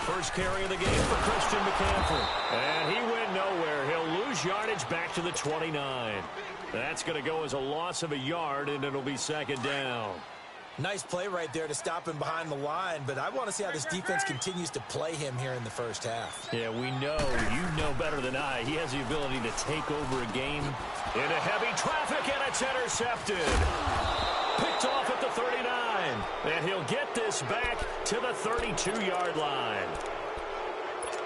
First carry of the game for Christian McCaffrey. And he went nowhere. He'll lose yardage back to the 29. That's going to go as a loss of a yard, and it'll be second down. Nice play right there to stop him behind the line, but I want to see how this defense continues to play him here in the first half. Yeah, we know. You know better than I. He has the ability to take over a game into heavy traffic, and it's intercepted. Picked off at the 39, and he'll get this back to the 32-yard line.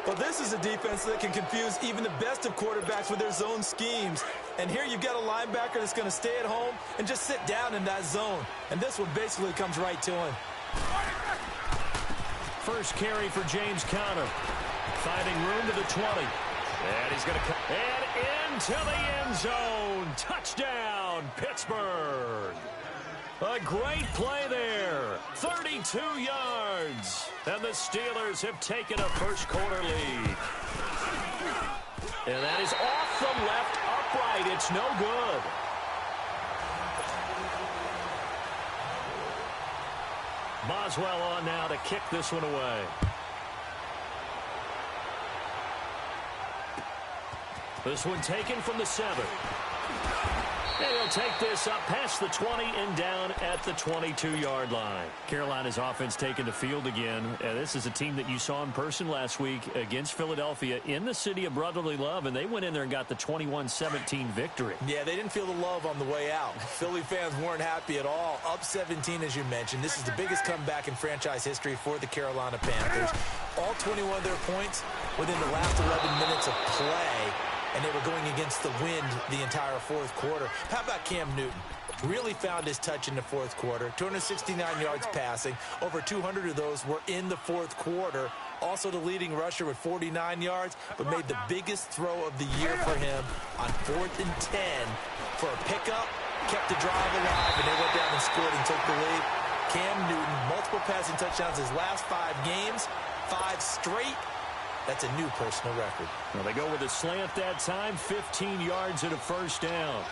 Well, this is a defense that can confuse even the best of quarterbacks with their zone schemes. And here you've got a linebacker that's going to stay at home and just sit down in that zone. And this one basically comes right to him. First carry for James Conner. Finding room to the 20. And he's going to cut. And into the end zone. Touchdown, Pittsburgh. A great play there. 32 yards. And the Steelers have taken a first-quarter lead. And that is off the left upright. It's no good. Boswell on now to kick this one away. This one taken from the 7. And he'll take this up past the 20 and down at the 22-yard line. Carolina's offense taking the field again. This is a team that you saw in person last week against Philadelphia in the city of brotherly love, and they went in there and got the 21-17 victory. Yeah, they didn't feel the love on the way out. Philly fans weren't happy at all. Up 17, as you mentioned. This is the biggest comeback in franchise history for the Carolina Panthers. All 21 of their points within the last 11 minutes of play. And they were going against the wind the entire fourth quarter. How about Cam Newton? Really found his touch in the fourth quarter. 269 yards passing. Over 200 of those were in the fourth quarter. Also the leading rusher with 49 yards, but made the biggest throw of the year for him on 4th and 10 for a pickup. Kept the drive alive, and they went down and scored and took the lead. Cam Newton, multiple passing touchdowns his last 5 games. 5 straight. That's a new personal record. Well, they go with a slant that time, 15 yards and a first down.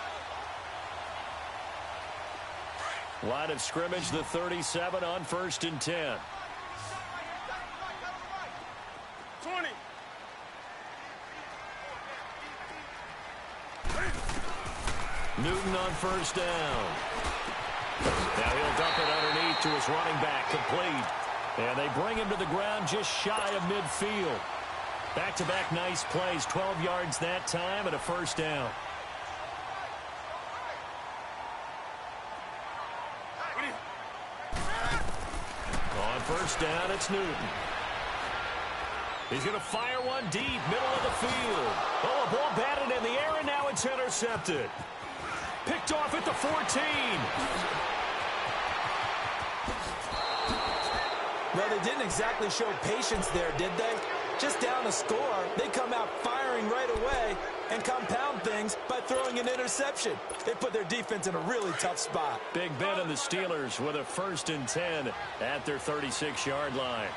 Line of scrimmage, the 37 on 1st and 10. 20. Newton on first down. Now he'll dump it underneath to his running back, complete. And they bring him to the ground just shy of midfield. Back-to-back nice plays, 12 yards that time and a first down. On first down, it's Newton. He's going to fire one deep, middle of the field. Oh, a ball batted in the air, and now it's intercepted. Picked off at the 14. Well, they didn't exactly show patience there, did they? Just down a score, they come out firing right away and compound things by throwing an interception. They put their defense in a really tough spot. Big Ben and the Steelers with a 1st and 10 at their 36-yard line.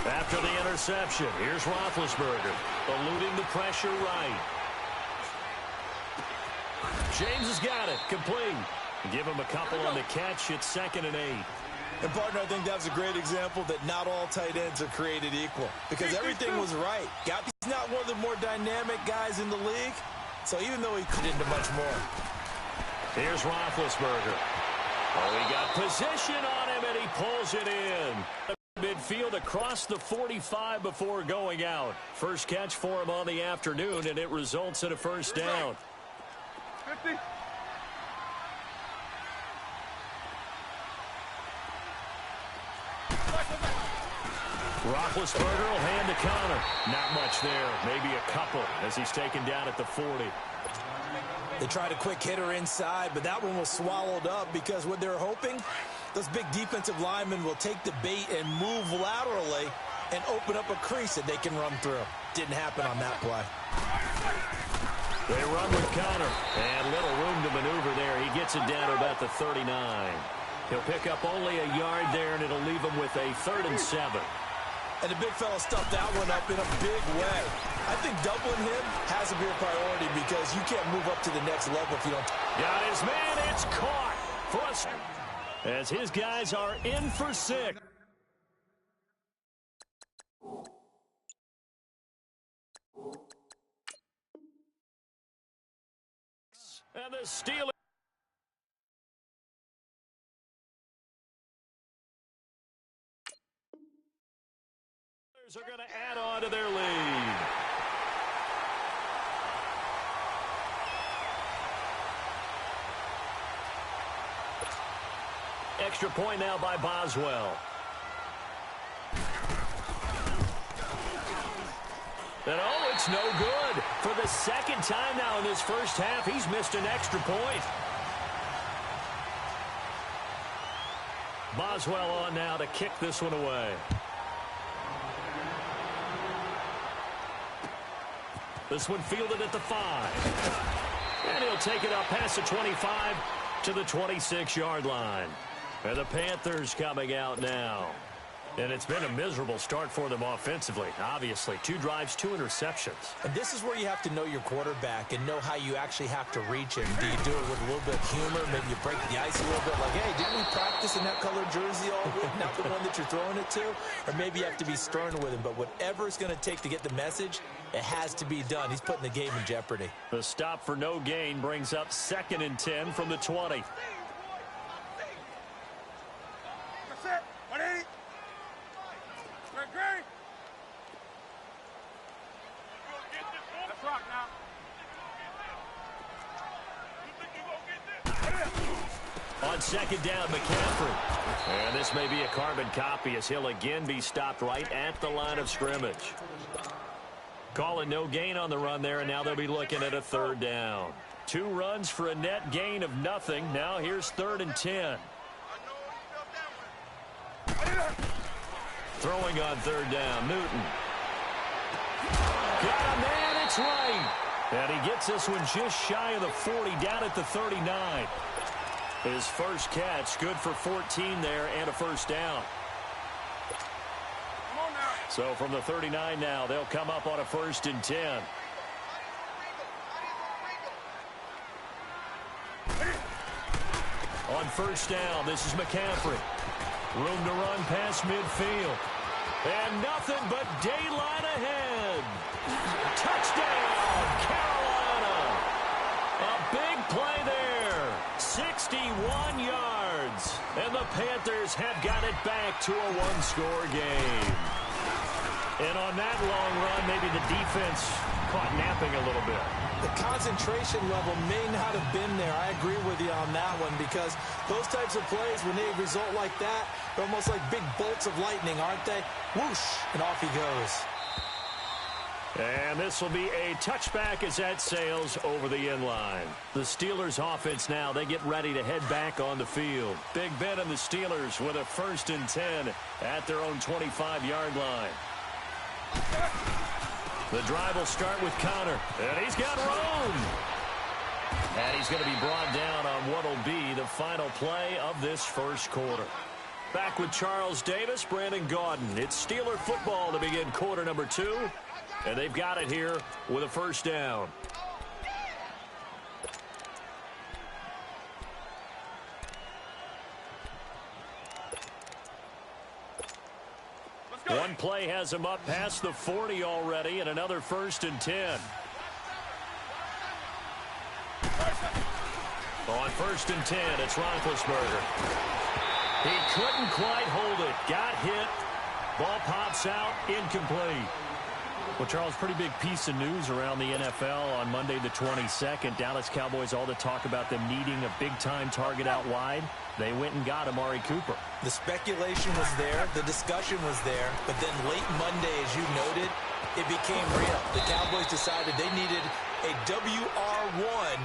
After the interception, here's Roethlisberger, eluding the pressure right. James has got it, complete. Give him a couple on the catch. It's 2nd and 8. And, partner, I think that's a great example that not all tight ends are created equal because everything was right. He's not one of the more dynamic guys in the league, so even though he could into much more. Here's Roethlisberger. Oh, he got position on him, and he pulls it in. Midfield across the 45 before going out. First catch for him on the afternoon, and it results in a first down. 50. Roethlisberger will hand to Conner. Not much there. Maybe a couple as he's taken down at the 40. They tried a quick hitter inside, but that one was swallowed up because what they're hoping, those big defensive linemen will take the bait and move laterally and open up a crease that they can run through. Didn't happen on that play. They run with Conner, and little room to maneuver there. He gets it down to about the 39. He'll pick up only a yard there, and it'll leave him with a 3rd and 7. And the big fella stuffed that one up in a big way. I think doubling him has to be a priority because you can't move up to the next level if you don't. Got his man. It's caught. As his guys are in for 6. And the Steelers are going to add on to their lead. Extra point now by Boswell. And oh, it's no good. For the second time now in this first half, he's missed an extra point. Boswell on now to kick this one away. This one fielded at the 5. And he'll take it up past the 25 to the 26-yard line. And the Panthers coming out now. And it's been a miserable start for them offensively. Obviously, 2 drives, 2 interceptions. And this is where you have to know your quarterback and know how you actually have to reach him. Do you do it with a little bit of humor? Maybe you break the ice a little bit like, hey, didn't we practice in that colored jersey all week? Not the one that you're throwing it to? Or maybe you have to be stern with him. But whatever it's going to take to get the message, it has to be done. He's putting the game in jeopardy. The stop for no gain brings up 2nd and 10 from the 20. That's it. 180. Great. Let's rock now. On 2nd down, McCaffrey. And this may be a carbon copy as he'll again be stopped right at the line of scrimmage. Calling no gain on the run there, and now they'll be looking at a 3rd down. 2 runs for a net gain of nothing. Now here's 3rd and 10. Throwing on 3rd down, Newton. Got a man, it's right. And he gets this one just shy of the 40, down at the 39. His first catch, good for 14 there and a 1st down. So from the 39 now, they'll come up on a 1st and 10. On 1st down, this is McCaffrey. Room to run past midfield. And nothing but daylight ahead. Touchdown, Carolina. A big play there. 61 yards. And the Panthers have got it back to a 1-score game. And on that long run, maybe the defense caught napping a little bit. The concentration level may not have been there. I agree with you on that one because those types of plays, when they result like that, they're almost like big bolts of lightning, aren't they? Whoosh, and off he goes. And this will be a touchback as that sails over the end line. The Steelers offense now, they get ready to head back on the field. Big Ben and the Steelers with a 1st and 10 at their own 25-yard line. The drive will start with Connor, and he's got room. And he's going to be brought down on what will be the final play of this first quarter. Back with Charles Davis, Brandon Gaudin. It's Steeler football to begin quarter number 2, and they've got it here with a 1st down. One play has him up past the 40 already, and another 1st and 10. On 1st and 10, it's Roethlisberger. He couldn't quite hold it. Got hit. Ball pops out. Incomplete. Well, Charles, pretty big piece of news around the NFL on Monday the 22nd. Dallas Cowboys, all the talk about them needing a big-time target out wide. They went and got Amari Cooper. The speculation was there. The discussion was there. But then late Monday, as you noted, it became real. The Cowboys decided they needed a WR1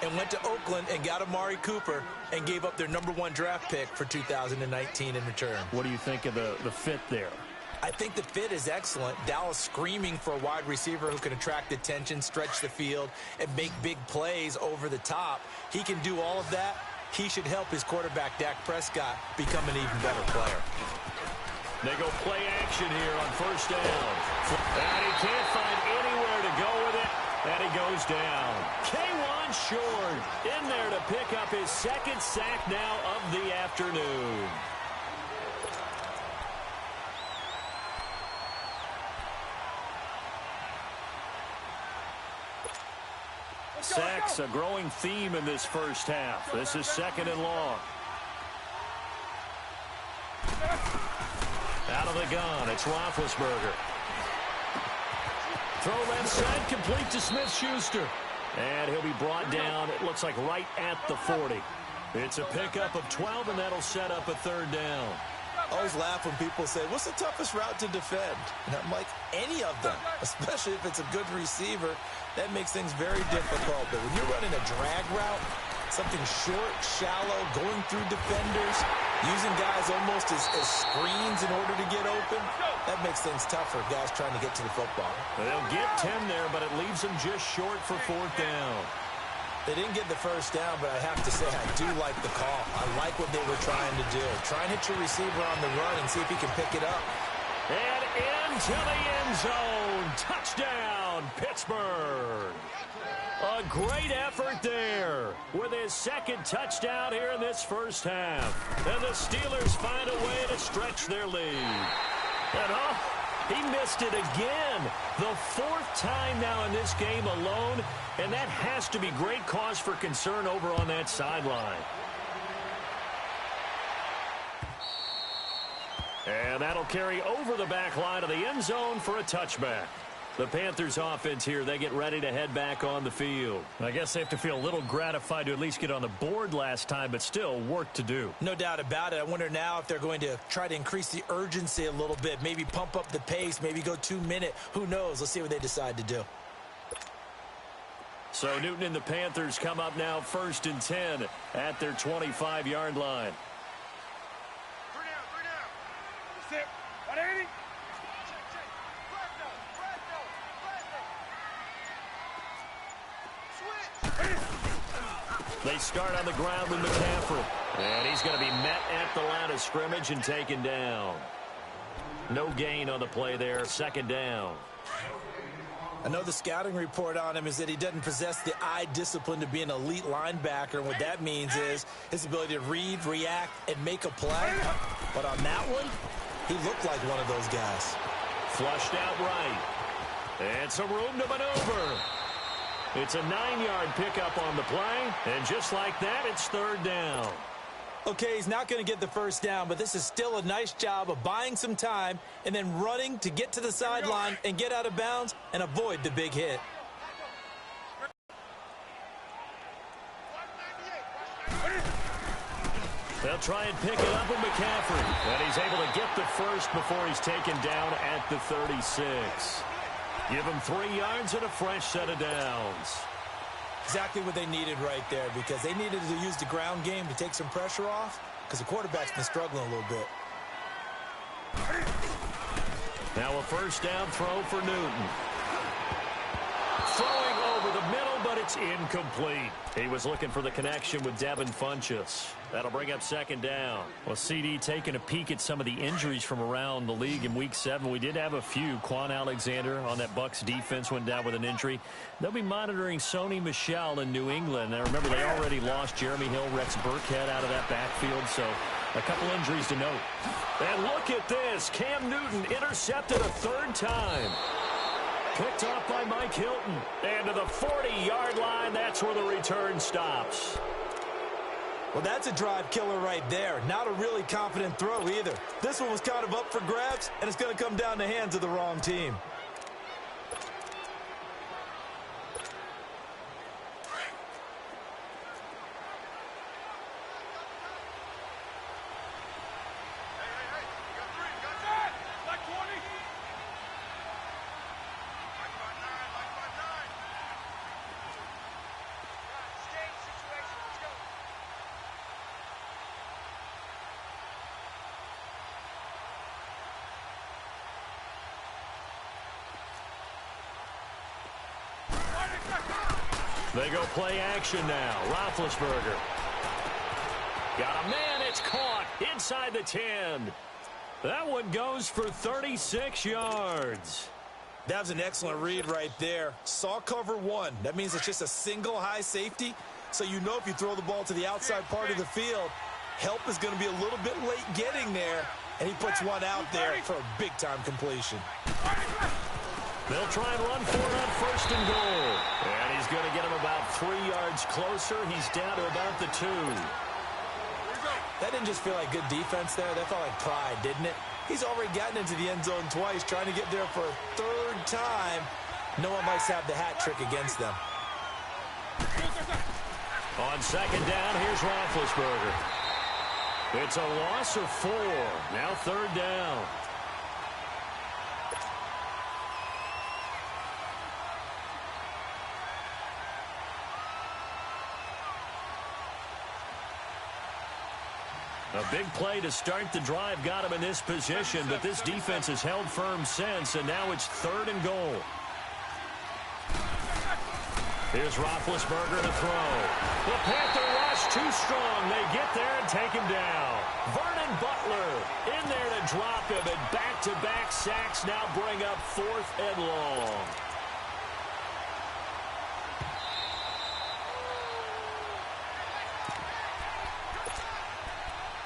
and went to Oakland and got Amari Cooper and gave up their #1 draft pick for 2019 in return. What do you think of the fit there? I think the fit is excellent. Dallas screaming for a wide receiver who can attract attention, stretch the field, and make big plays over the top. He can do all of that. He should help his quarterback, Dak Prescott, become an even better player. They go play action here on 1st down. And he can't find anywhere to go with it. And he goes down. K1 Short in there to pick up his 2nd sack now of the afternoon. Sacks, a growing theme in this first half. This is 2nd and long. Out of the gun, it's Roethlisberger. Throw left side, complete to Smith-Schuster. And he'll be brought down, it looks like right at the 40. It's a pickup of 12, and that'll set up a 3rd down. I always laugh when people say, what's the toughest route to defend? And I'm like, any of them, especially if it's a good receiver. That makes things very difficult. But when you're running a drag route, something short, shallow, going through defenders, using guys almost as screens in order to get open, that makes things tougher, guys trying to get to the football. They'll get 10 there, but it leaves them just short for 4th down. They didn't get the first down, but I have to say I do like the call. I like what they were trying to do. Try and hit your receiver on the run and see if he can pick it up. And into the end zone. Touchdown, Pittsburgh. A great effort there with his 2nd touchdown here in this first half. And the Steelers find a way to stretch their lead. And he missed it again. The 4th time now in this game alone, and that has to be great cause for concern over on that sideline. And that'll carry over the back line of the end zone for a touchback. The Panthers offense here, they get ready to head back on the field. I guess they have to feel a little gratified to at least get on the board last time, but still work to do. No doubt about it. I wonder now if they're going to try to increase the urgency a little bit, maybe pump up the pace, maybe go 2-minute. Who knows? Let's see what they decide to do. So Newton and the Panthers come up now 1st and 10 at their 25-yard line. 180. They start on the ground with McCaffrey. And he's going to be met at the line of scrimmage and taken down. No gain on the play there. 2nd down. I know the scouting report on him is that he doesn't possess the eye discipline to be an elite linebacker. And what that means is his ability to read, react, and make a play. But on that one, he looked like one of those guys. Flushed out right. And some room to maneuver. It's a 9-yard pickup on the play. And just like that, it's 3rd down. Okay, he's not going to get the first down, but this is still a nice job of buying some time and then running to get to the sideline and get out of bounds and avoid the big hit. They'll try and pick it up with McCaffrey. And he's able to get the first before he's taken down at the 36. Give him 3 yards and a fresh set of downs. Exactly what they needed right there, because they needed to use the ground game to take some pressure off, because the quarterback's been struggling a little bit. Now a 1st down throw for Newton. Throwing over the middle, but it's incomplete. He was looking for the connection with Devin Funchess. That'll bring up 2nd down. Well, CD taking a peek at some of the injuries from around the league in Week 7. We did have a few. Quan Alexander on that Bucs defense went down with an injury. They'll be monitoring Sony Michel in New England. Now, remember, they already lost Jeremy Hill, Rex Burkhead out of that backfield, so a couple injuries to note. And look at this. Cam Newton intercepted a 3rd time. Picked off by Mike Hilton. And to the 40-yard line, that's where the return stops. Well, that's a drive killer right there. Not a really confident throw either. This one was kind of up for grabs, and it's going to come down the hands of the wrong team. They go play action now. Roethlisberger. Got a man. It's caught inside the 10. That one goes for 36 yards. That was an excellent read right there. Saw cover 1. That means it's just a single high safety. So you know if you throw the ball to the outside part of the field, help is going to be a little bit late getting there. And he puts one out there for a big-time completion. They'll try and run for it on first and goal. And he's going to get him about 3 yards closer. He's down to about the 2. That didn't just feel like good defense there. That felt like pride, didn't it? He's already gotten into the end zone twice, trying to get there for a 3rd time. No one likes to have the hat trick against them. On second down, here's Roethlisberger. It's a loss of 4. Now 3rd down. A big play to start the drive got him in this position, but this defense has held firm since, and now it's 3rd and goal. Here's Roethlisberger to throw. The Panther rush too strong. They get there and take him down. Vernon Butler in there to drop him, and back-to-back sacks now bring up 4th and long.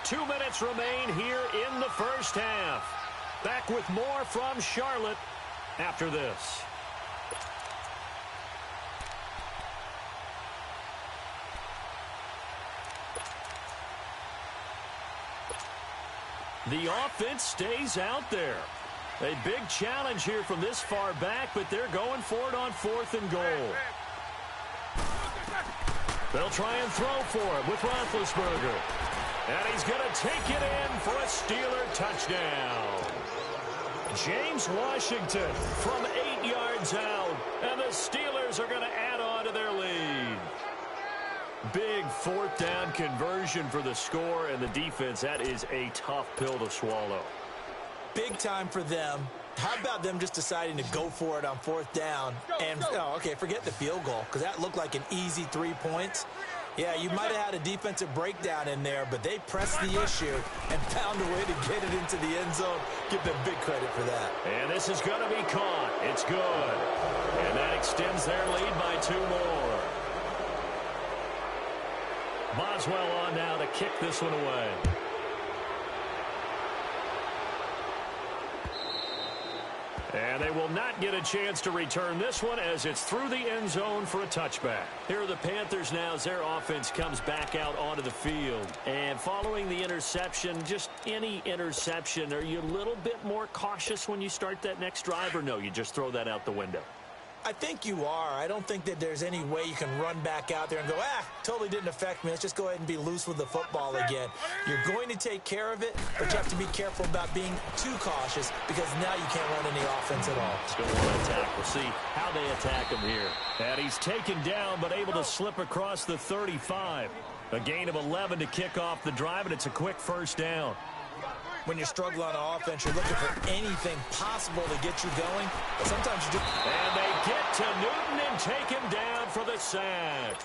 Two minutes remain here in the first half. Back with more from Charlotte after this. The offense stays out there. A big challenge here from this far back, but they're going for it on 4th and goal. They'll try and throw for it with Roethlisberger. And he's going to take it in for a Steeler touchdown. James Washington from 8 yards out. And the Steelers are going to add on to their lead. Big 4th down conversion for the score, and the defense, that is a tough pill to swallow. Big time for them. How about them just deciding to go for it on 4th down? And, oh, okay, forget the field goal, because that looked like an easy 3 points. Yeah, you might have had a defensive breakdown in there, but they pressed the issue and found a way to get it into the end zone. Give them big credit for that. And this is going to be caught. It's good. And that extends their lead by 2 more. Boswell on now to kick this one away. And they will not get a chance to return this one as it's through the end zone for a touchback. Here are the Panthers now as their offense comes back out onto the field. And following the interception, just any interception, are you a little bit more cautious when you start that next drive, or no, you just throw that out the window? I think you are. I don't think that there's any way you can run back out there and go, totally didn't affect me. Let's just go ahead and be loose with the football again. You're going to take care of it, but you have to be careful about being too cautious because now you can't run any offense at all. Still want to attack. We'll see how they attack him here. And he's taken down, but able to slip across the 35. A gain of 11 to kick off the drive, and it's a quick 1st down. When you're struggling on offense, you're looking for anything possible to get you going. But sometimes you do. And they get to Newton and take him down for the sack.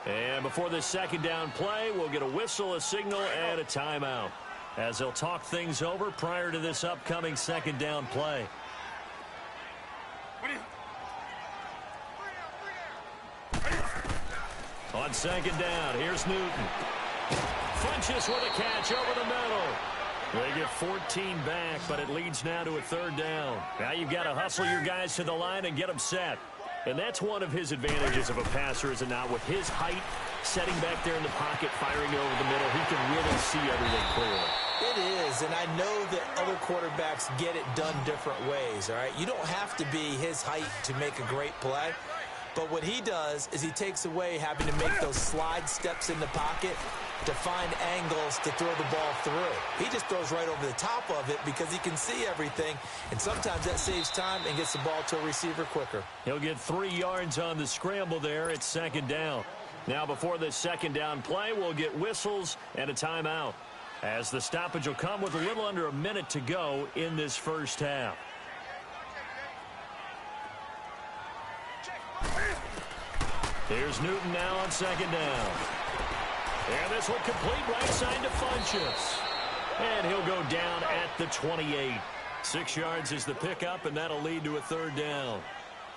And before this 2nd down play, we'll get a whistle, a signal, and a timeout, as they'll talk things over prior to this upcoming 2nd down play. On 2nd down, here's Newton. Funches with a catch over the middle. They get 14 back, but it leads now to a 3rd down. Now you've got to hustle your guys to the line and get them set. And that's one of his advantages of a passer, is it not? With his height, setting back there in the pocket, firing over the middle, he can really see everything clearly. It is, and I know that other quarterbacks get it done different ways, all right? You don't have to be his height to make a great play. But what he does is he takes away having to make those slide steps in the pocket to find angles to throw the ball through. He just throws right over the top of it because he can see everything, and sometimes that saves time and gets the ball to a receiver quicker. He'll get 3 yards on the scramble there. It's 2nd down. Now before this 2nd down play, we'll get whistles and a timeout, as the stoppage will come with a little under a minute to go in this first half. Here's Newton now on 2nd down. And this one complete right side to Funches. And he'll go down at the 28. 6 yards is the pickup, and that'll lead to a 3rd down.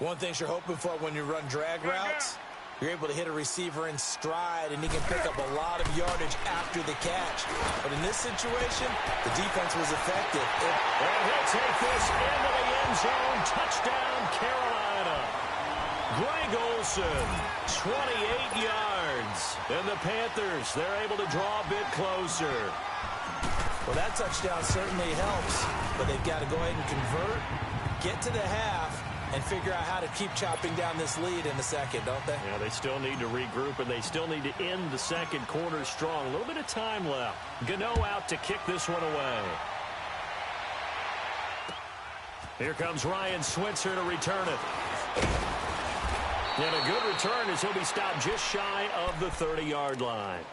One thing you're hoping for when you run drag routes You're able to hit a receiver in stride, and he can pick up a lot of yardage after the catch. But in this situation, the defense was effective. And he'll take this into the end zone. Touchdown, Carolina. Greg Olsen, 28 yards. And the Panthers, they're able to draw a bit closer. Well, that touchdown certainly helps, but they've got to go ahead and convert, get to the half, and figure out how to keep chopping down this lead in the second, don't they? Yeah, they still need to regroup, and they still need to end the second quarter strong. A little bit of time left. Gano out to kick this one away. Here comes Ryan Switzer to return it. And a good return as he'll be stopped just shy of the 30-yard line.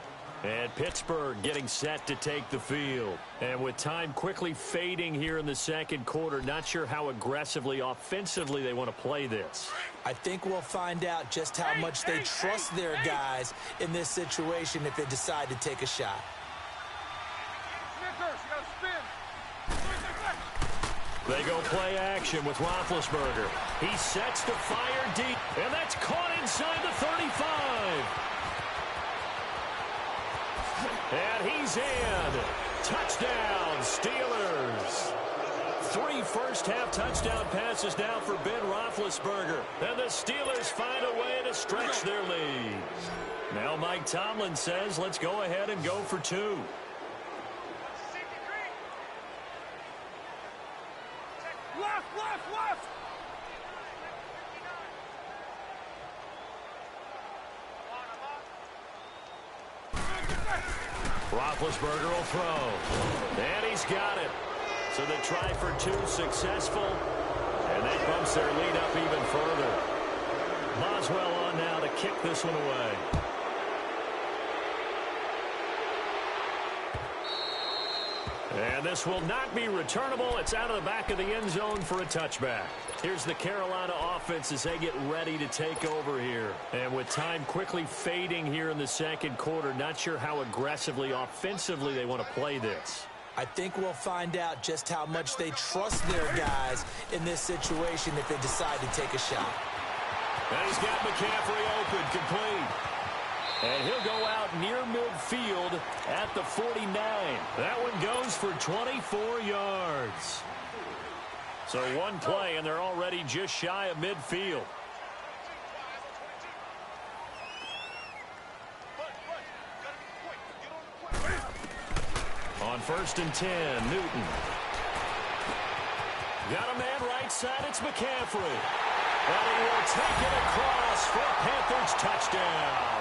And Pittsburgh getting set to take the field. And with time quickly fading here in the second quarter, not sure how aggressively, offensively they want to play this. I think we'll find out just how much they trust their guys in this situation if they decide to take a shot. They go play action with Roethlisberger. He sets to fire deep, and that's caught inside the 35. And he's in. Touchdown, Steelers. 3 first-half touchdown passes now for Ben Roethlisberger. And the Steelers find a way to stretch their lead. Now Mike Tomlin says, let's go ahead and go for 2. Left. Roethlisberger will throw. And he's got it. So the try for 2 successful. And that bumps their lead up even further. Boswell on now to kick this one away. And this will not be returnable. It's out of the back of the end zone for a touchback. Here's the Carolina offense as they get ready to take over here. And with time quickly fading here in the second quarter, not sure how aggressively, offensively they want to play this. I think we'll find out just how much they trust their guys in this situation if they decide to take a shot. And he's got McCaffrey open, complete. And he'll go out near midfield at the 49. That one goes for 24 yards. So one play, and they're already just shy of midfield. On 1st and 10, Newton. Got a man right side, it's McCaffrey. And he will take it across for a Panthers touchdown.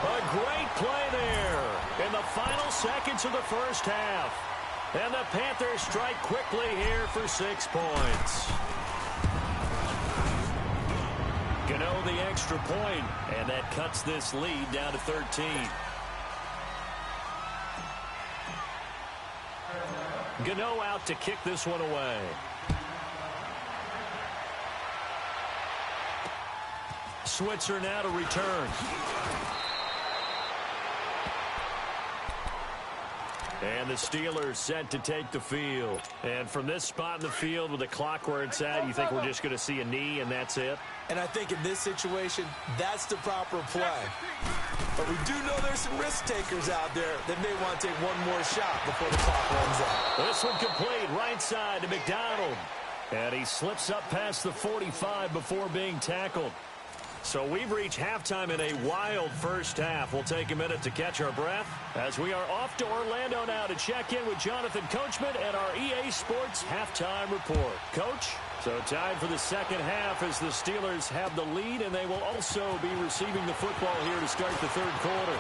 A great play there in the final seconds of the first half. And the Panthers strike quickly here for 6 points. Gano the extra point, and that cuts this lead down to 13. Gano out to kick this one away. Switzer now to return. And the Steelers set to take the field. And from this spot in the field with the clock where it's at, you think we're just going to see a knee and that's it? And I think in this situation, that's the proper play. But we do know there's some risk takers out there that may want to take one more shot before the clock runs out. This one complete, right side to McDonald. And he slips up past the 45 before being tackled. So we've reached halftime in a wild first half. We'll take a minute to catch our breath as we are off to Orlando now to check in with Jonathan Coachman and our EA Sports halftime report. Coach, so time for the second half as the Steelers have the lead, and they will also be receiving the football here to start the third quarter.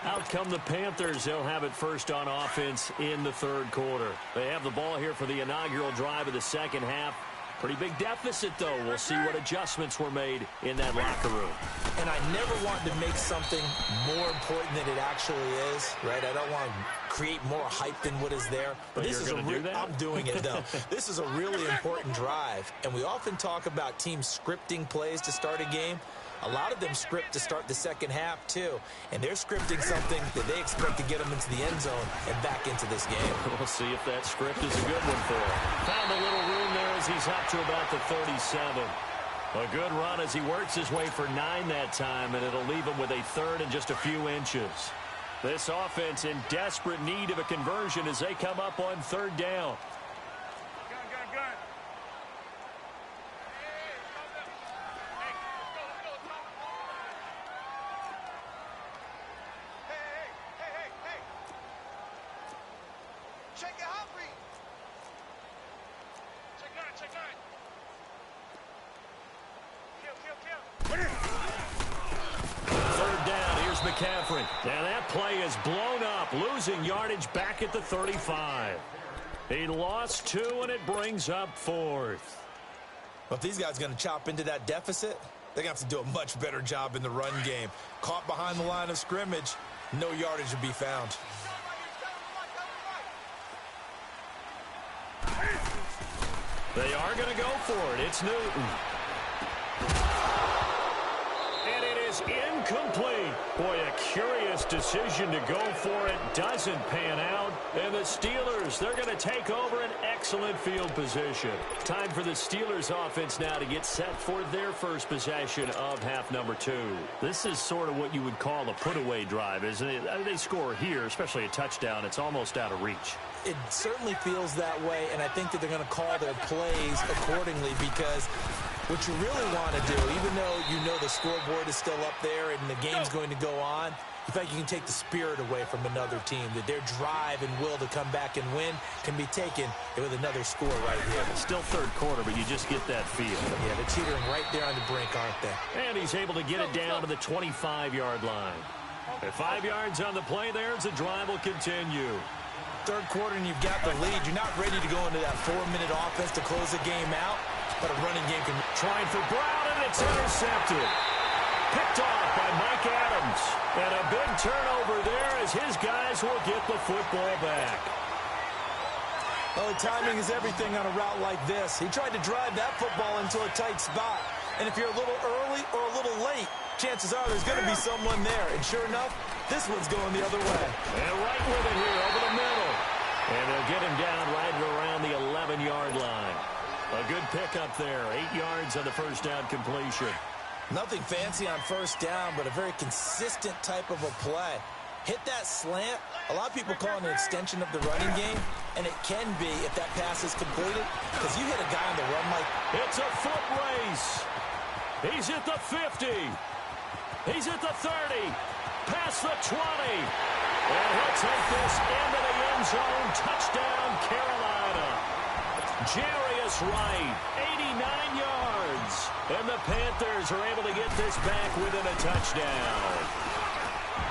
Out come the Panthers. They'll have it first on offense in the third quarter. They have the ball here for the inaugural drive of the second half. Pretty big deficit, though. We'll see what adjustments were made in that locker room. And I never want to make something more important than it actually is, right? I don't want to create more hype than what is there. But this is I'm doing it, though. This is a really important drive. And we often talk about teams scripting plays to start a game. A lot of them script to start the second half, too. And they're scripting something that they expect to get them into the end zone and back into this game. We'll see if that script is a good one for him. Found a little room there as he's up to about the 37. A good run as he works his way for 9 that time, and it'll leave him with a third and just a few inches. This offense in desperate need of a conversion as they come up on third down. Gun. Hey. Check your hot read. Check gun. Kill. Third down, here's McCaffrey. And that play is blown up, losing yardage back at the 35. He lost 2, and it brings up 4th. Well, if these guys are going to chop into that deficit, they're going to have to do a much better job in the run game. Caught behind the line of scrimmage, no yardage to be found. They are going to go for it. It's Newton. And it is incomplete. Boy, a curious decision to go for it. Doesn't pan out. And the Steelers, they're going to take over an excellent field position. Time for the Steelers offense now to get set for their first possession of half number 2. This is sort of what you would call a put-away drive, isn't it? They score here, especially a touchdown. It's almost out of reach. It certainly feels that way, and I think that they're going to call their plays accordingly because what you really want to do, even though you know the scoreboard is still up there and the game's going to go on, you think you can take the spirit away from another team, that their drive and will to come back and win can be taken with another score right here. Still third quarter, but you just get that feel. Yeah, they're teetering right there on the brink, aren't they? And he's able to get it down to the 25-yard line. At 5 yards on the play there, as the drive will continue. Third quarter and you've got the lead. You're not ready to go into that 4-minute offense to close the game out, but a running game can... Trying for Brown, and it's intercepted. Picked off by Mike Adams. And a big turnover there as his guys will get the football back. Well, timing is everything on a route like this. He tried to drive that football into a tight spot. And if you're a little early or a little late, chances are there's going to be someone there. And sure enough, this one's going the other way. And right with it here over the middle. And they'll get him down right around the 11-yard line. A good pickup there. 8 yards on the first down completion. Nothing fancy on first down, but a very consistent type of a play. Hit that slant. A lot of people call it an extension of the running game, and it can be if that pass is completed, because you hit a guy on the run like... It's a foot race. He's at the 50. He's at the 30. Past the 20. And he'll take this into the end zone. Touchdown, Carolina. Jarius Wright, 89 yards. And the Panthers are able to get this back within a touchdown.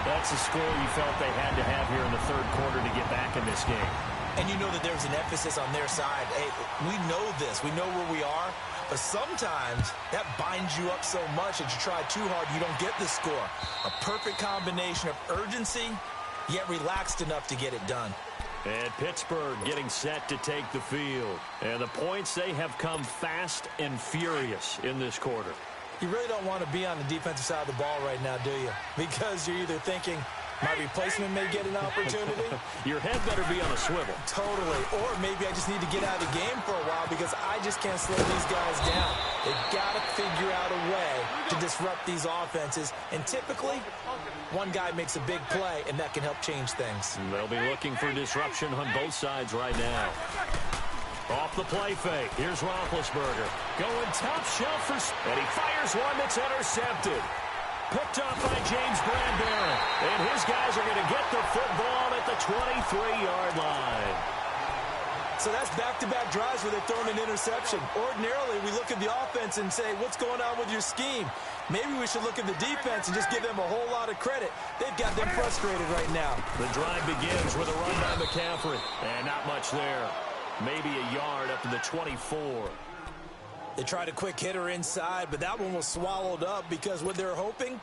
That's the score you felt they had to have here in the third quarter to get back in this game. And you know that there's an emphasis on their side. Hey, we know this. We know where we are. But sometimes that binds you up so much that you try too hard, you don't get the score. A perfect combination of urgency, yet relaxed enough to get it done. And Pittsburgh getting set to take the field. And the points, they have come fast and furious in this quarter. You really don't want to be on the defensive side of the ball right now, do you? Because you're either thinking, my replacement may get an opportunity. Your head better be on a swivel. Totally. Or maybe I just need to get out of the game for a while because I just can't slow these guys down. They've got to figure out a way to disrupt these offenses. And typically, one guy makes a big play, and that can help change things. They'll be looking for disruption on both sides right now. Off the play fake. Here's Roethlisberger. Going top shelf for... And he fires one that's intercepted. Picked up by James Bradbury. And his guys are going to get the football at the 23-yard line. So that's back-to-back drives where they've thrown an interception. Ordinarily, we look at the offense and say, what's going on with your scheme? Maybe we should look at the defense and just give them a whole lot of credit. They've got them frustrated right now. The drive begins with a run by McCaffrey. And not much there. Maybe a yard up to the 24. They tried a quick hitter inside, but that one was swallowed up because what they're hoping,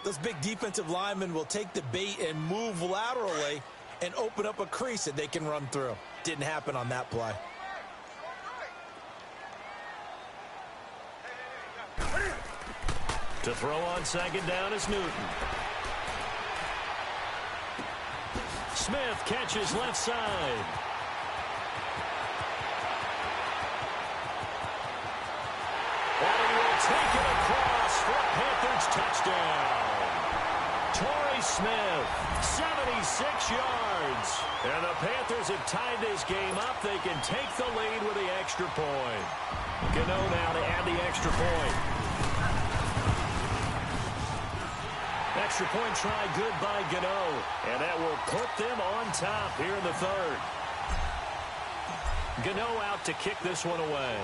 those big defensive linemen will take the bait and move laterally and open up a crease that they can run through. Didn't happen on that play. To throw on second down is Newton. Smith catches left side. And he will take it across for a Panthers touchdown. Torrey Smith, 76 yards. And the Panthers have tied this game up. They can take the lead with the extra point. Gano now to add the extra point. Extra point try good by Gano. And that will put them on top here in the third. Gano out to kick this one away.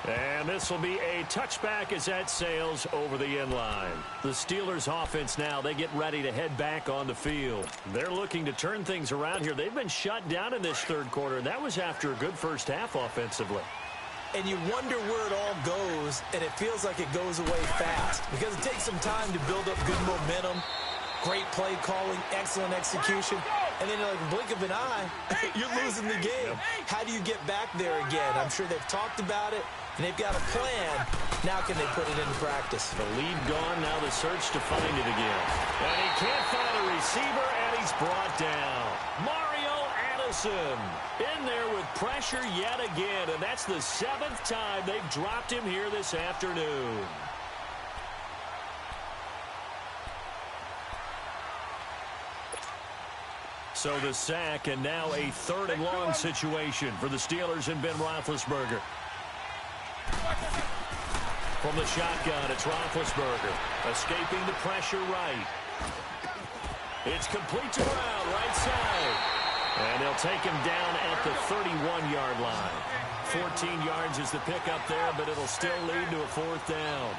And this will be a touchback as that sails over the end line. The Steelers offense now, they get ready to head back on the field. They're looking to turn things around here. They've been shut down in this third quarter, and that was after a good first half offensively. And you wonder where it all goes, and it feels like it goes away fast because it takes some time to build up good momentum, great play calling, excellent execution, and then in like a blink of an eye, you're losing the game. How do you get back there again? I'm sure they've talked about it, and they've got a plan. Now can they put it into practice? The lead gone, now the search to find it again. And he can't find a receiver, and he's brought down. Mario Addison in there with pressure yet again, and that's the 7th time they've dropped him here this afternoon. So the sack, and now a 3rd and long situation for the Steelers and Ben Roethlisberger. From the shotgun, it's Roethlisberger escaping the pressure right. It's complete to Brown, right side. And they'll take him down at the 31-yard line. 14 yards is the pickup there, but it'll still lead to a 4th down.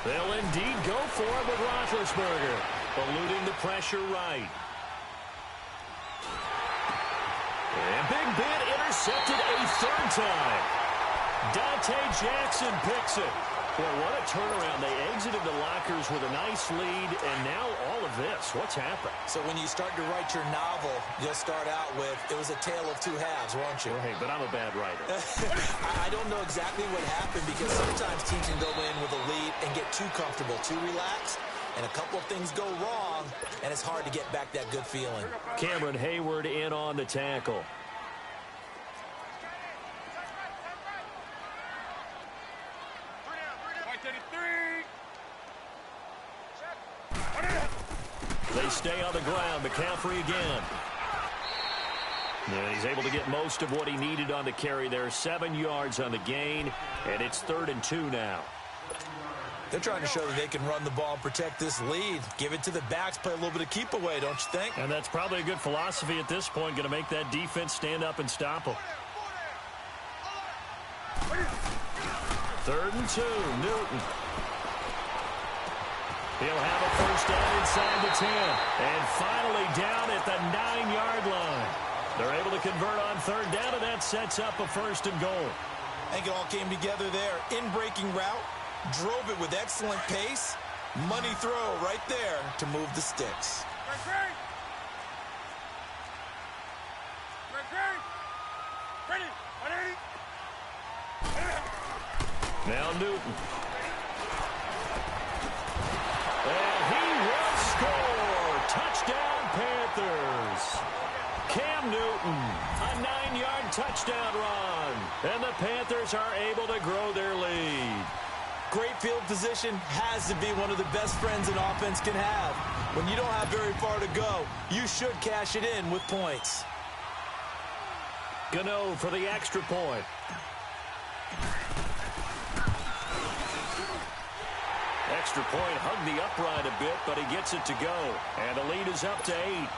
They'll indeed go for it with Roethlisberger, eluding the pressure right. And Big Ben intercepted a 3rd time. Dante Jackson picks it. Boy, what a turnaround. They exited the lockers with a nice lead, and now all of this. What's happened? So when you start to write your novel, you'll start out with, it was a tale of two halves, won't you? Right, but I'm a bad writer. I don't know exactly what happened because sometimes teams can go in with a lead and get too comfortable, too relaxed, and a couple of things go wrong, and it's hard to get back that good feeling. Cameron Hayward in on the tackle. They stay on the ground. McCaffrey again. And he's able to get most of what he needed on the carry there. 7 yards on the gain, and it's 3rd and 2 now. They're trying to show that they can run the ball and protect this lead. Give it to the backs, play a little bit of keep away, don't you think? And that's probably a good philosophy at this point, going to make that defense stand up and stop them. 3rd and 2, Newton. He'll have a 1st down inside the 10. And finally down at the 9-yard line. They're able to convert on 3rd down, and that sets up a 1st and goal. I think it all came together there. In-breaking route, drove it with excellent pace. Money throw right there to move the sticks. Now Newton. And he will score. Touchdown, Panthers. Cam Newton, a 9-yard touchdown run. And the Panthers are able to grow their lead. Great field position has to be one of the best friends an offense can have. When you don't have very far to go, you should cash it in with points. Gano for the extra point. Extra point hugged the upright a bit, but he gets it to go. And the lead is up to 8.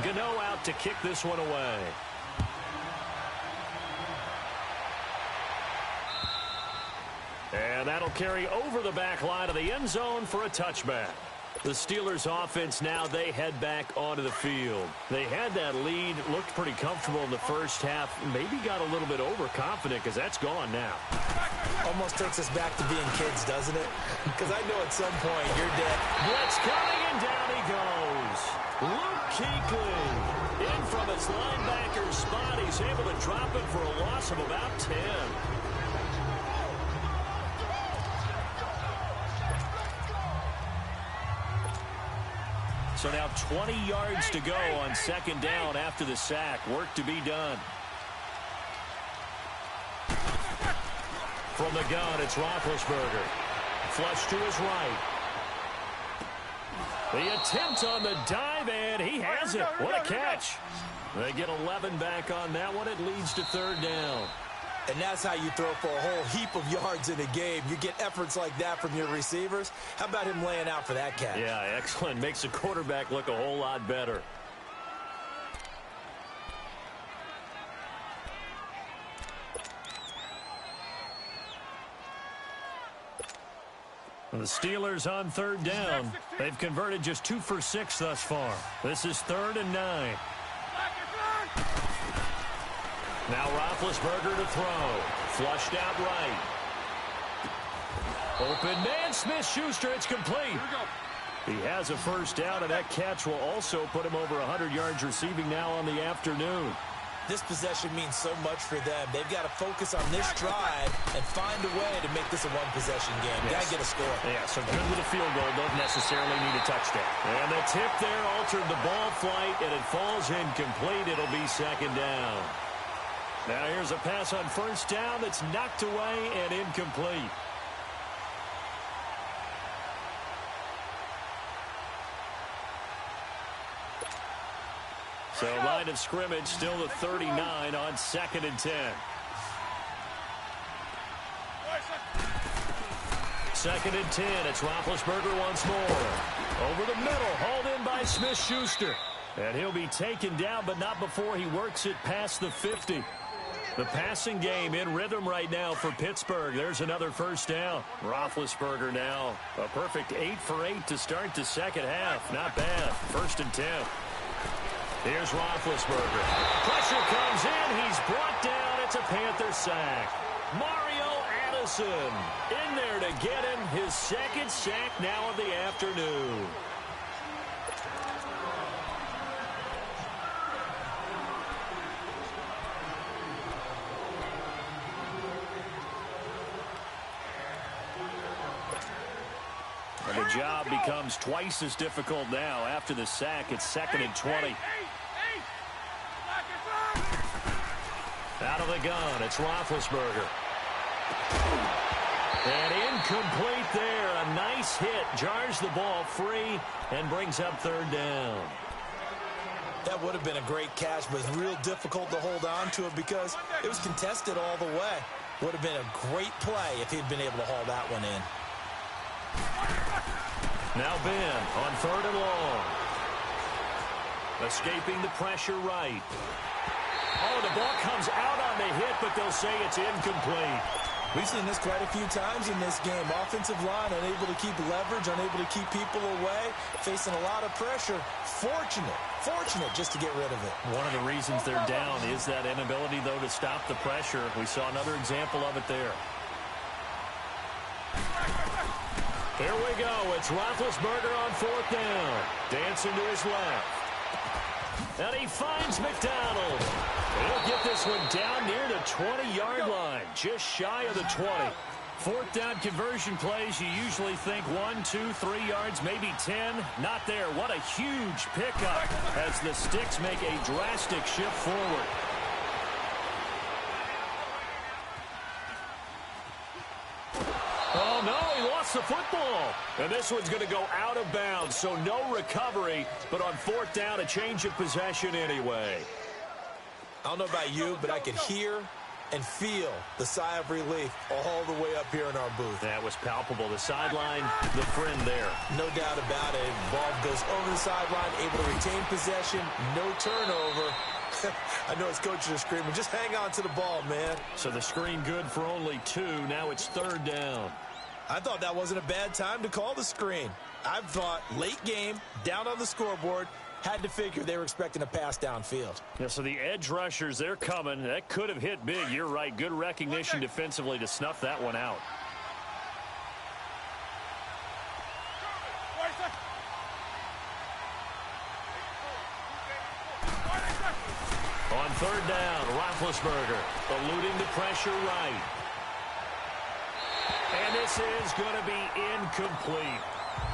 Gano out to kick this one away. And that'll carry over the back line of the end zone for a touchback. The Steelers offense now, they head back onto the field. They had that lead, looked pretty comfortable in the first half, maybe got a little bit overconfident because that's gone now. Almost takes us back to being kids, doesn't it? Because I know at some point you're dead. Blitz coming, and down he goes. Luke Kuechly in from his linebacker spot. He's able to drop it for a loss of about 10. So now 20 yards to go on second down after the sack. Work to be done. From the gun, it's Roethlisberger. Flush to his right. The attempt on the dive, and he has it. What a catch. They get 11 back on that one. It leads to third down. And that's how you throw for a whole heap of yards in a game. You get efforts like that from your receivers. How about him laying out for that catch? Yeah, excellent. Makes the quarterback look a whole lot better. The Steelers on third down. They've converted just 2 for 6 thus far. This is 3rd and 9. Now Roethlisberger to throw. Flushed out right. Open man, Smith-Schuster. It's complete. He has a first down, and that catch will also put him over 100 yards receiving now on the afternoon. This possession means so much for them. They've got to focus on this drive and find a way to make this a one-possession game. Yes. Got to get a score. Yeah, so good with a field goal. Don't necessarily need a touchdown. And the tip there altered the ball flight, and it falls incomplete. It'll be second down. Now here's a pass on first down that's knocked away and incomplete. So line of scrimmage still the 39 on 2nd and 10. 2nd and 10. It's Roethlisberger once more. Over the middle, hauled in by Smith-Schuster. And he'll be taken down, but not before he works it past the 50. The passing game in rhythm right now for Pittsburgh. There's another first down. Roethlisberger now. A perfect 8 for 8 to start the second half. Not bad. 1st and 10. Here's Roethlisberger. Pressure comes in. He's brought down. It's a Panther sack. Mario Addison in there to get him his second sack now of the afternoon. And the job becomes twice as difficult now after the sack. It's 2nd and 20. Out of the gun, it's Roethlisberger. And incomplete there. A nice hit. Jars the ball free and brings up third down. That would have been a great catch, but it's real difficult to hold on to it because it was contested all the way. Would have been a great play if he'd been able to haul that one in. Now Ben on 3rd and long. Escaping the pressure right. Oh, the ball comes out on the hit, but they'll say it's incomplete. We've seen this quite a few times in this game. Offensive line unable to keep leverage, unable to keep people away, facing a lot of pressure. Fortunate just to get rid of it. One of the reasons they're down is that inability, though, to stop the pressure. We saw another example of it there. Here we go. It's Roethlisberger on 4th down. Dancing to his left. And he finds McDonald. He'll get this one down near the 20-yard line, just shy of the 20. 4th down conversion plays, you usually think 1, 2, 3 yards, maybe 10. Not there. What a huge pickup as the Sticks make a drastic shift forward. Oh, no, he lost the football. And this one's going to go out of bounds, so no recovery. But on 4th down, a change of possession anyway. I don't know about you, but I could hear and feel the sigh of relief all the way up here in our booth. That was palpable. The sideline, the friend there. No doubt about it. Ball goes over the sideline, able to retain possession, no turnover. I know his coaches are screaming, just hang on to the ball, man. So the screen good for only 2. Now it's 3rd down. I thought that wasn't a bad time to call the screen. I thought late game, down on the scoreboard, had to figure they were expecting a pass downfield. Yeah, so the edge rushers, they're coming. That could have hit big. You're right. Good recognition defensively to snuff that one out. On 3rd down, Roethlisberger eluding the pressure right. And this is going to be incomplete.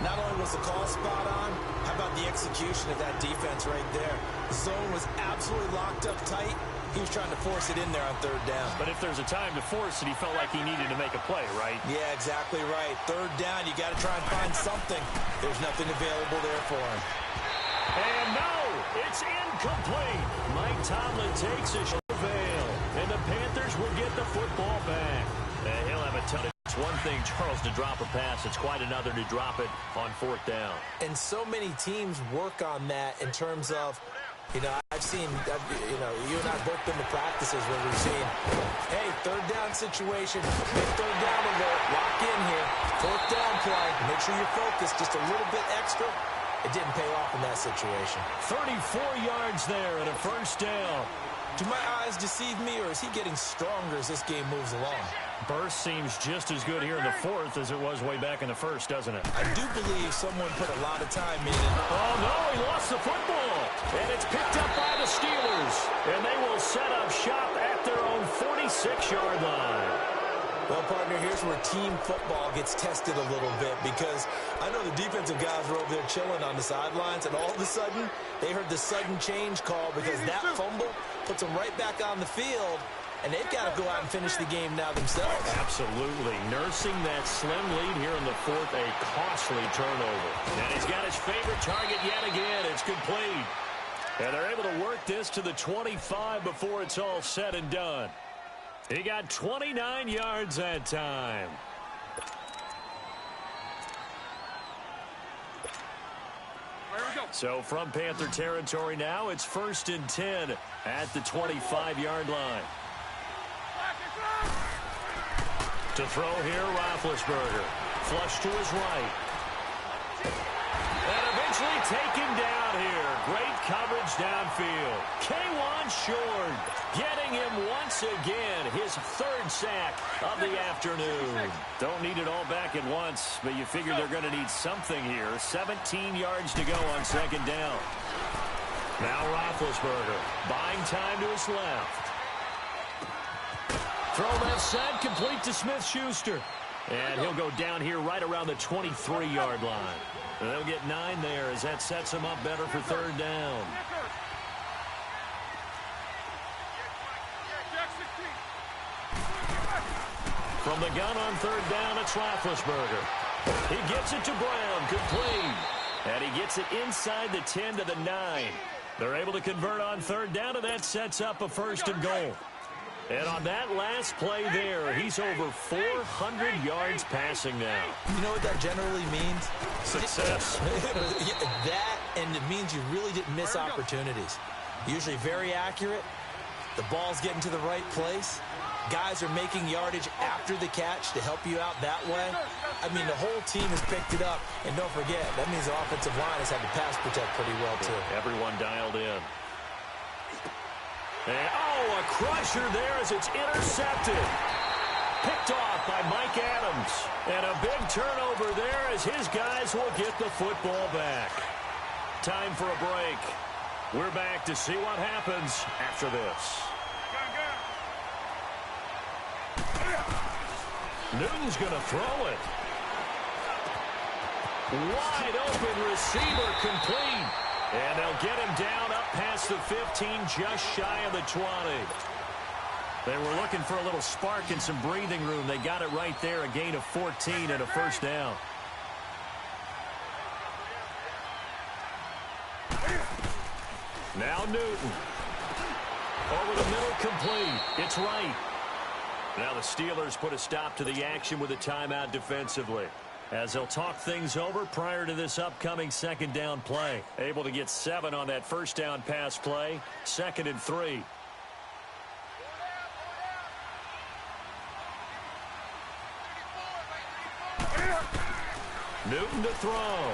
Not only was the call spot on, how about the execution of that defense right there? The zone was absolutely locked up tight. He was trying to force it in there on 3rd down. But if there's a time to force it, he felt like he needed to make a play, right? Yeah, exactly right. 3rd down, you got to try and find something. There's nothing available there for him. And no, it's incomplete. Mike Tomlin takes a veil, and the Panthers will get the football back. And he'll have a ton of... It's one thing, Charles, to drop a pass. It's quite another to drop it on 4th down. And so many teams work on that in terms of, I've seen, you and I both been to practices where we've seen, hey, 3rd down situation, big 3rd down alert, lock in here, 4th down play, make sure you're focused just a little bit extra. It didn't pay off in that situation. 34 yards there and a 1st down. Do my eyes deceive me, or is he getting stronger as this game moves along? Burst seems just as good here in the 4th as it was way back in the 1st, doesn't it? I do believe someone put a lot of time in it. Oh, no, he lost the football. And it's picked up by the Steelers. And they will set up shop at their own 46-yard line. Well, partner, here's where team football gets tested a little bit, because I know the defensive guys were over there chilling on the sidelines, and all of a sudden, they heard the sudden change call because that fumble puts them right back on the field, and they've got to go out and finish the game now themselves. Absolutely. Nursing that slim lead here in the 4th, a costly turnover. And he's got his favorite target yet again. It's complete. And they're able to work this to the 25 before it's all said and done. He got 29 yards that time. So from Panther territory now, it's 1st and 10 at the 25-yard line. To throw here, Roethlisberger. Flush to his right. And eventually taken down here. Great coverage downfield. K1 short. Getting him once again. His 3rd sack of the afternoon. Don't need it all back at once, but you figure they're going to need something here. 17 yards to go on 2nd down. Now Roethlisberger buying time to his left. Throw left side, complete to Smith-Schuster. And he'll go down here right around the 23-yard line. And they'll get 9 there as that sets him up better for 3rd down. From the gun on 3rd down, it's Roethlisberger. He gets it to Brown, complete. And he gets it inside the 10 to the 9. They're able to convert on 3rd down, and that sets up a 1st and goal. And on that last play there, he's over 400 yards passing now. You know what that generally means? Success. That, and it means you really didn't miss opportunities. Usually very accurate. The ball's getting to the right place. Guys are making yardage after the catch to help you out that way. I mean, the whole team has picked it up. And don't forget, that means the offensive line has had to pass protect pretty well, too. Everyone dialed in. And, oh, a crusher there as it's intercepted. Picked off by Mike Adams. And a big turnover there as his guys will get the football back. Time for a break. We're back to see what happens after this. Newton's going to throw it. Wide open receiver, complete. And they'll get him down up past the 15, just shy of the 20. They were looking for a little spark and some breathing room. They got it right there, a gain of 14 and a 1st down. Now Newton. Over the middle, complete. It's right. Now the Steelers put a stop to the action with a timeout defensively. as they'll talk things over prior to this upcoming second down play. Able to get 7 on that first down pass play. 2nd and 3. Newton to throw.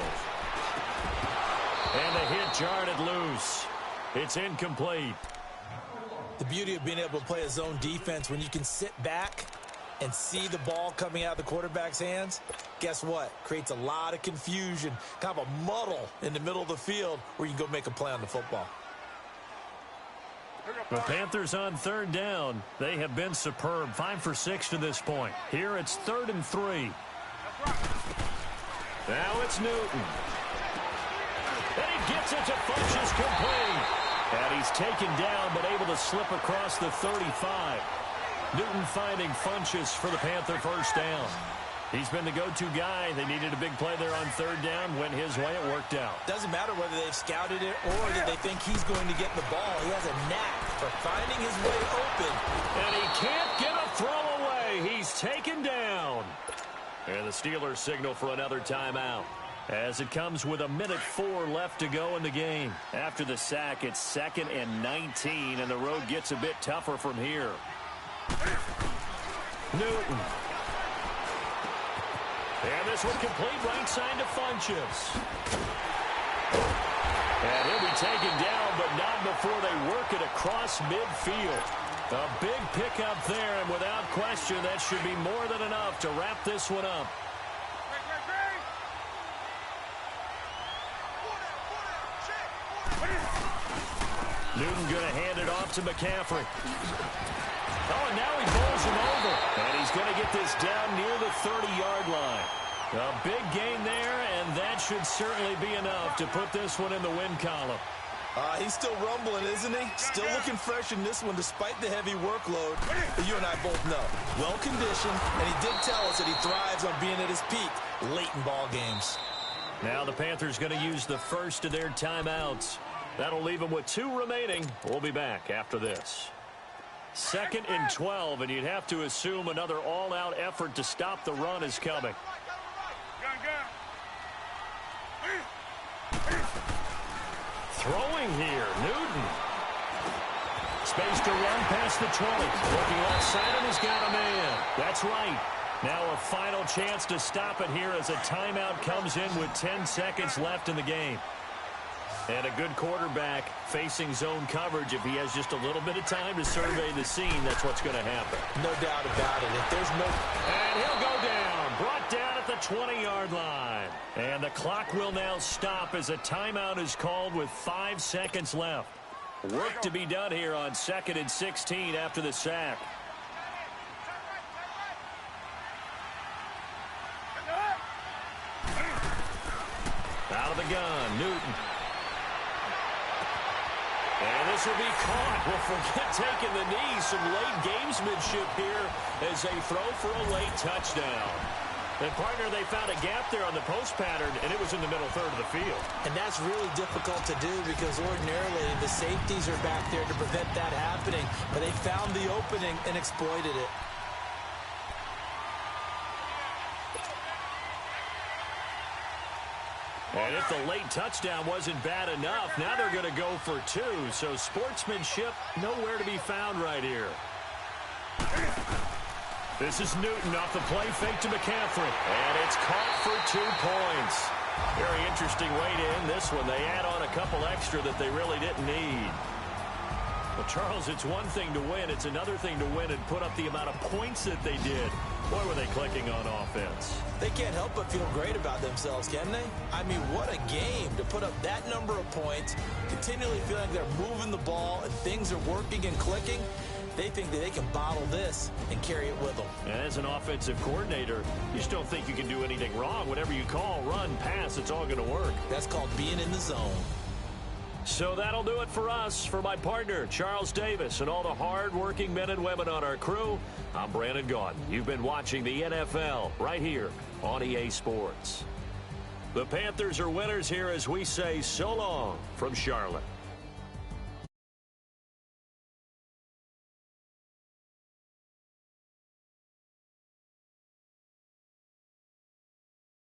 And the hit jarred it loose. It's incomplete. The beauty of being able to play a zone defense when you can sit back and see the ball coming out of the quarterback's hands, guess what? Creates a lot of confusion, kind of a muddle in the middle of the field where you can go make a play on the football. The Panthers on 3rd down. They have been superb. 5 for 6 to this point. Here it's 3rd and 3. Now it's Newton. And he gets it to Funchess complete. And he's taken down but able to slip across the 35. Newton finding Funchess for the Panther first down. He's been the go-to guy. They needed a big play there on 3rd down. Went his way. It worked out. Doesn't matter whether they've scouted it or that they think he's going to get the ball. He has a knack for finding his way open. And he can't get a throw away. He's taken down. And the Steelers signal for another timeout, as it comes with 1:04 left to go in the game. After the sack, it's 2nd and 19, and the road gets a bit tougher from here. Newton. And this one complete right side to Funchess. And he'll be taken down, but not before they work it across midfield. A big pickup there, and without question, that should be more than enough to wrap this one up. Newton going to hand it off to McCaffrey. Oh, and now he bowls him over. And he's going to get this down near the 30-yard line. A big gain there, and that should certainly be enough to put this one in the win column. He's still rumbling, isn't he? Still looking fresh in this one despite the heavy workload. But you and I both know, well-conditioned, and he did tell us that he thrives on being at his peak late in ball games. Now the Panthers going to use the first of their timeouts. That'll leave them with 2 remaining. We'll be back after this. 2nd and 12, and you'd have to assume another all-out effort to stop the run is coming. Throwing here, Newton. Space to run past the 20. Looking left side, and he's got a man. That's right. Now a final chance to stop it here as a timeout comes in with 10 seconds left in the game. And a good quarterback facing zone coverage. If he has just a little bit of time to survey the scene, that's what's going to happen. No doubt about it. If there's no... And he'll go down. Brought down at the 20-yard line. And the clock will now stop as a timeout is called with 5 seconds left. Work to be done here on 2nd and 16 after the sack. Out of the gun, Newton. And this will be caught. Well, forget taking the knee. Some late gamesmanship here as they throw for a late touchdown. And, partner, they found a gap there on the post pattern, and it was in the middle third of the field. And that's really difficult to do because ordinarily the safeties are back there to prevent that happening. But they found the opening and exploited it. And if the late touchdown wasn't bad enough, now they're going to go for 2. So sportsmanship nowhere to be found right here. This is Newton off the play fake to McCaffrey. And it's caught for 2 points. Very interesting way to end this one. They add on a couple extra that they really didn't need. Well, Charles, it's one thing to win. It's another thing to win and put up the amount of points that they did. Boy, were they clicking on offense. They can't help but feel great about themselves, can they? I mean, what a game to put up that number of points, continually feel like they're moving the ball and things are working and clicking. They think that they can bottle this and carry it with them. And as an offensive coordinator, you just don't think you can do anything wrong. Whatever you call, run, pass, it's all going to work. That's called being in the zone. So that'll do it for us. For my partner, Charles Davis, and all the hard-working men and women on our crew, I'm Brandon Gaudin. You've been watching the NFL right here on EA Sports. The Panthers are winners here as we say so long from Charlotte.